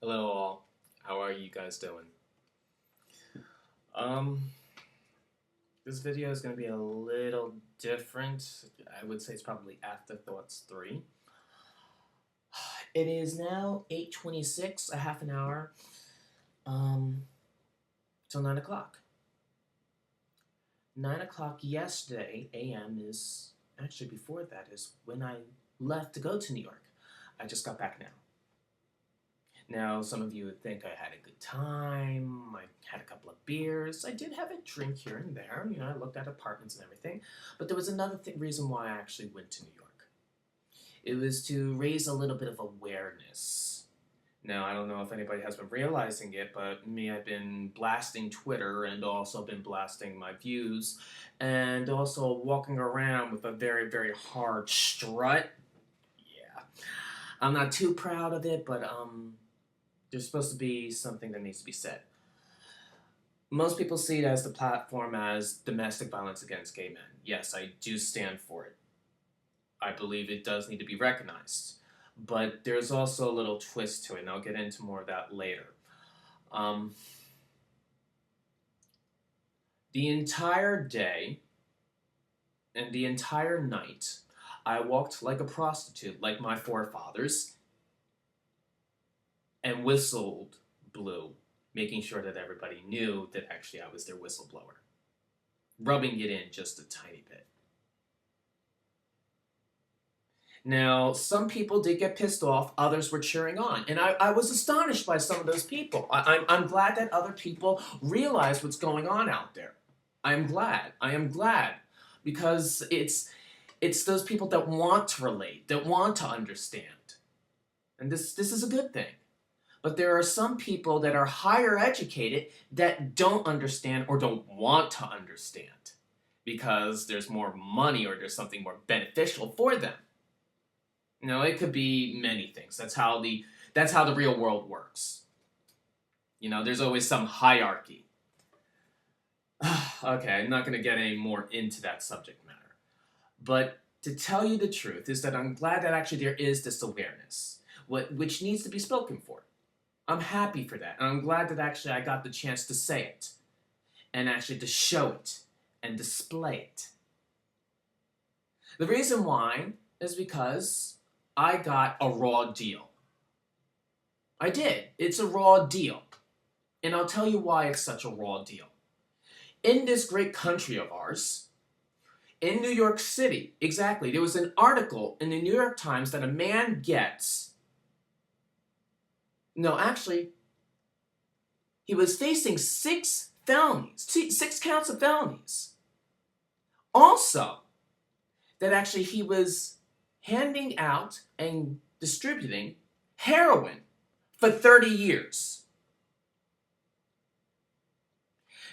Hello all. How are you guys doing? Um, this video is going to be a little different. I would say it's probably Afterthoughts 3. It is now 8:26, a half an hour, till 9 o'clock. 9 o'clock yesterday, a.m. is, actually before that is when I left to go to New York. I just got back now. Now, some of you would think I had a good time, I had a couple of beers, I did have a drink here and there, I looked at apartments and everything, but there was another reason why I actually went to New York. It was to raise a little bit of awareness. Now, I don't know if anybody has been realizing it, but I've been blasting Twitter and also been blasting my views, and also walking around with a very, very hard strut. Yeah. I'm not too proud of it, but, there's supposed to be something that needs to be said. Most people see it as the platform as domestic violence against gay men. Yes, I do stand for it. I believe it does need to be recognized. But there's also a little twist to it, and I'll get into more of that later. The entire day and the entire night, I walked like a prostitute, like my forefathers, and whistled blew, making sure that everybody knew that actually I was their whistleblower. Rubbing it in just a tiny bit. Now, some people did get pissed off, others were cheering on, and I was astonished by some of those people. I'm glad that other people realize what's going on out there. I am glad, because it's those people that want to relate, that want to understand. And this is a good thing. But there are some people that are higher educated that don't understand or don't want to understand because there's more money or there's something more beneficial for them. It could be many things. That's how the real world works. There's always some hierarchy. Okay, I'm not going to get any more into that subject matter. But to tell you the truth is that I'm glad that actually there is this awareness, which needs to be spoken for. I'm happy for that, and I'm glad that actually I got the chance to say it, and actually to show it, and display it. The reason why is because I got a raw deal. I did. It's a raw deal. And I'll tell you why it's such a raw deal. In this great country of ours, in New York City, exactly, there was an article in the New York Times that a man gets... No, actually, he was facing 6 felonies, 6 counts of felonies. Also, that actually he was handing out and distributing heroin for 30 years.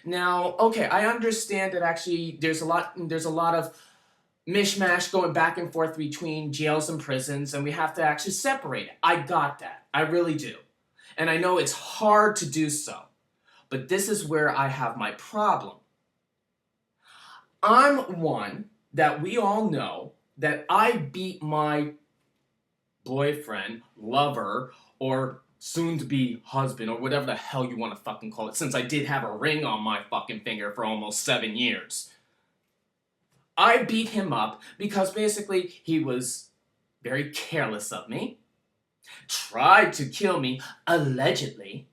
Now, okay, I understand that actually there's a lot of mishmash going back and forth between jails and prisons, and we have to actually separate it. I got that. I really do. And I know it's hard to do so. But this is where I have my problem. I'm one that we all know that I beat my boyfriend, lover, or soon-to-be husband, or whatever the hell you want to fucking call it, since I did have a ring on my fucking finger for almost 7 years. I beat him up because basically he was very careless of me, tried to kill me, allegedly,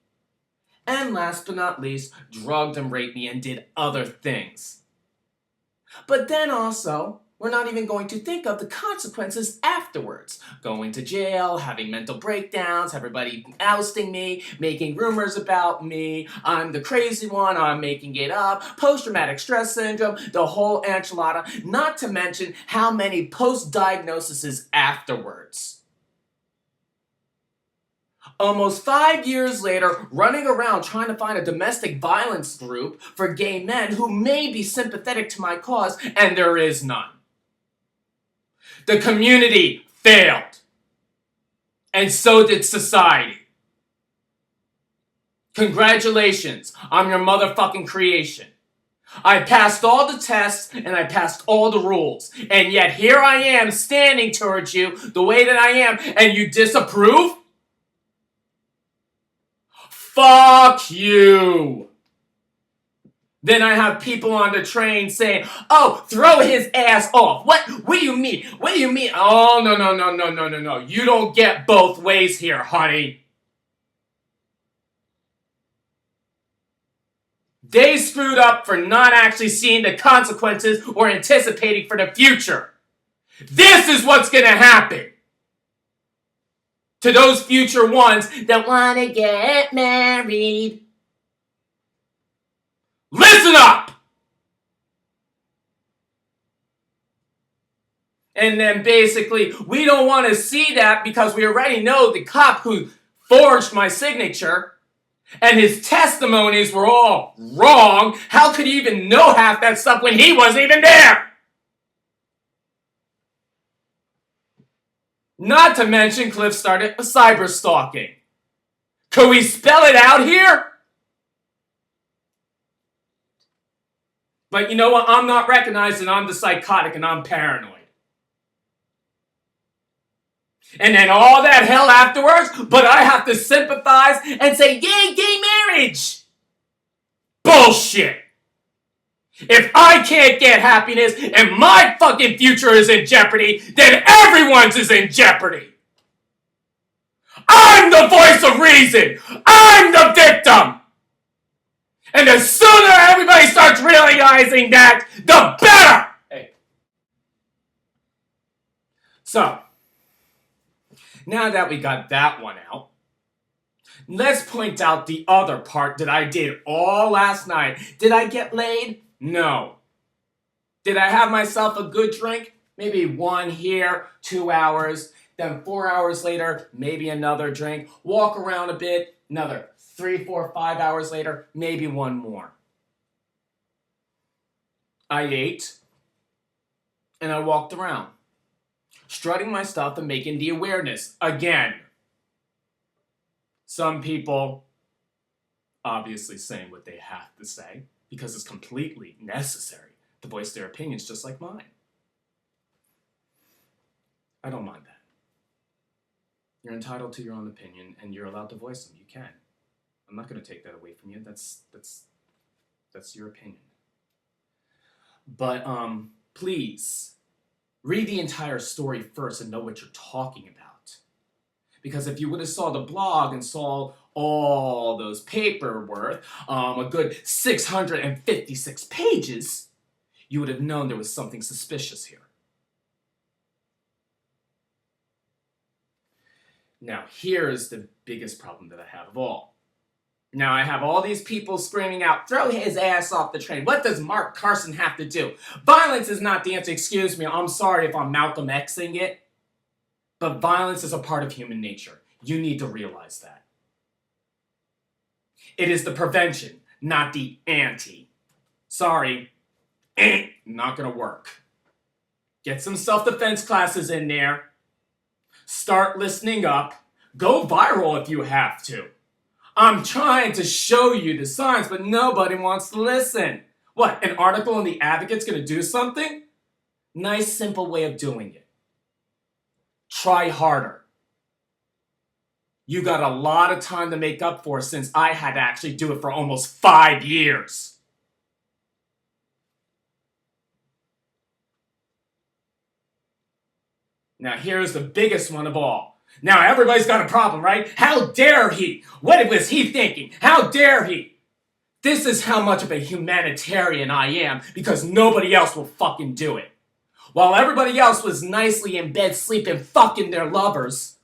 and last but not least, drugged and raped me and did other things. But then also, we're not even going to think of the consequences afterwards. Going to jail, having mental breakdowns, everybody ousting me, making rumors about me, I'm the crazy one, I'm making it up, post-traumatic stress syndrome, the whole enchilada, not to mention how many post-diagnoses afterwards. Almost 5 years later, running around trying to find a domestic violence group for gay men who may be sympathetic to my cause, and there is none. The community failed. And so did society. Congratulations, I'm your motherfucking creation. I passed all the tests and I passed all the rules, and yet here I am standing towards you the way that I am, and you disapprove? fuck you. Then I have people on the train saying, oh, throw his ass off. What do you mean? What do you mean? Oh, no. You don't get both ways here, honey. They screwed up for not actually seeing the consequences or anticipating for the future. This is what's gonna happen to those future ones that want to get married. Listen up! And then basically, we don't want to see that because we already know the cop who forged my signature and his testimonies were all wrong. How could he even know half that stuff when he wasn't even there? Not to mention Cliff started cyber stalking. Could we spell it out here? But you know what? I'm not recognizing I'm the psychotic and I'm paranoid. And then all that hell afterwards, but I have to sympathize and say, yay, gay marriage! Bullshit! If I can't get happiness and my fucking future is in jeopardy, then everyone's is in jeopardy! I'm the voice of reason! I'm the victim! And the sooner everybody starts realizing that, the better! Hey. So, now that we got that one out, let's point out the other part that I did all last night. Did I get laid? No. Did I have myself a good drink? Maybe one here, 2 hours. Then 4 hours later, maybe another drink. Walk around a bit, another 3, 4, 5 hours later, maybe one more. I ate, and I walked around, strutting my stuff and making the awareness again. Some people obviously saying what they have to say because it's completely necessary to voice their opinions just like mine. I don't mind that. You're entitled to your own opinion and you're allowed to voice them. You can. I'm not going to take that away from you. That's your opinion. But please read the entire story first and know what you're talking about. Because if you would have saw the blog and saw all those paperwork, a good 656 pages, you would have known there was something suspicious here. Now, here's the biggest problem that I have of all. Now, I have all these people screaming out, throw his ass off the train. What does Mark Carson have to do? Violence is not the answer. Excuse me, I'm sorry if I'm Malcolm Xing it. But violence is a part of human nature. You need to realize that. It is the prevention, not the anti. Sorry, not gonna work. Get some self-defense classes in there. Start listening up. Go viral if you have to. I'm trying to show you the signs, but nobody wants to listen. What, an article in The Advocate's gonna do something? Nice, simple way of doing it. Try harder. You got a lot of time to make up for since I had to actually do it for almost 5 years. Now here's the biggest one of all. Now everybody's got a problem, right? How dare he? What was he thinking? How dare he? This is how much of a humanitarian I am because nobody else will fucking do it. While everybody else was nicely in bed sleeping fucking their lovers,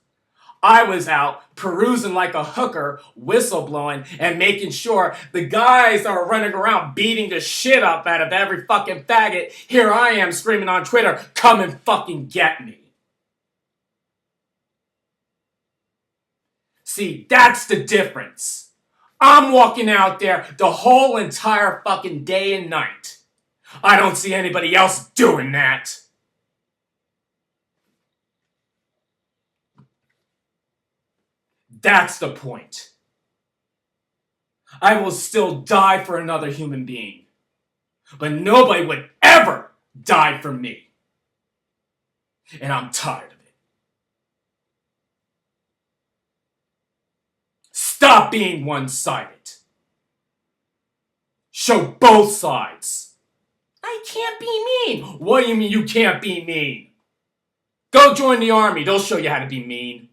I was out perusing like a hooker, whistleblowing, and making sure the guys that are running around beating the shit up out of every fucking faggot, here I am screaming on Twitter, come and fucking get me. See, that's the difference. I'm walking out there the whole entire fucking day and night. I don't see anybody else doing that. That's the point. I will still die for another human being. But nobody would ever die for me. And I'm tired of it. Stop being one-sided. Show both sides. I can't be mean. What do you mean you can't be mean? Go join the army. They'll show you how to be mean.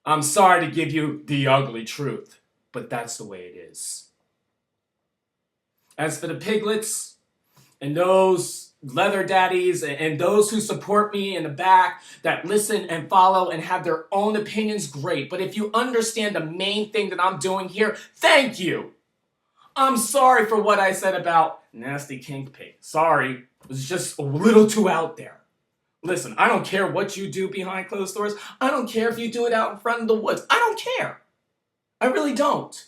I'm sorry to give you the ugly truth, but that's the way it is. As for the piglets and those leather daddies and those who support me in the back that listen and follow and have their own opinions, great. But if you understand the main thing that I'm doing here, thank you. I'm sorry for what I said about nasty kink pig. Sorry, it was just a little too out there. Listen, I don't care what you do behind closed doors. I don't care if you do it out in front of the woods. I don't care. I really don't.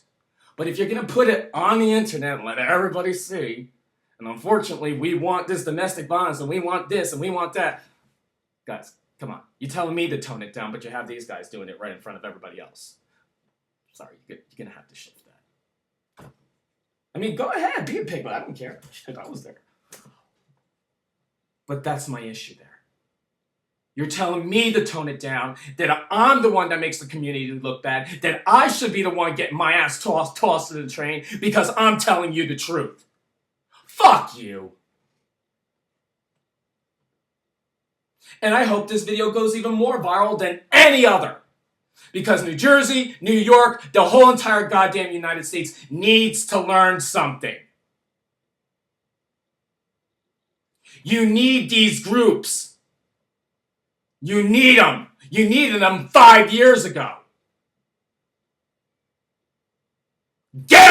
But if you're going to put it on the internet and let everybody see, and unfortunately we want this domestic violence and we want this and we want that. Guys, come on. You're telling me to tone it down, but you have these guys doing it right in front of everybody else. Sorry, you're going to have to shift that. I mean, go ahead, be a pig, but I don't care. Shit, I was there. But that's my issue there. You're telling me to tone it down, that I'm the one that makes the community look bad, that I should be the one getting my ass tossed to the train because I'm telling you the truth. Fuck you. And I hope this video goes even more viral than any other. Because New Jersey, New York, the whole entire goddamn United States needs to learn something. You need these groups. You need them. You needed them 5 years ago. Get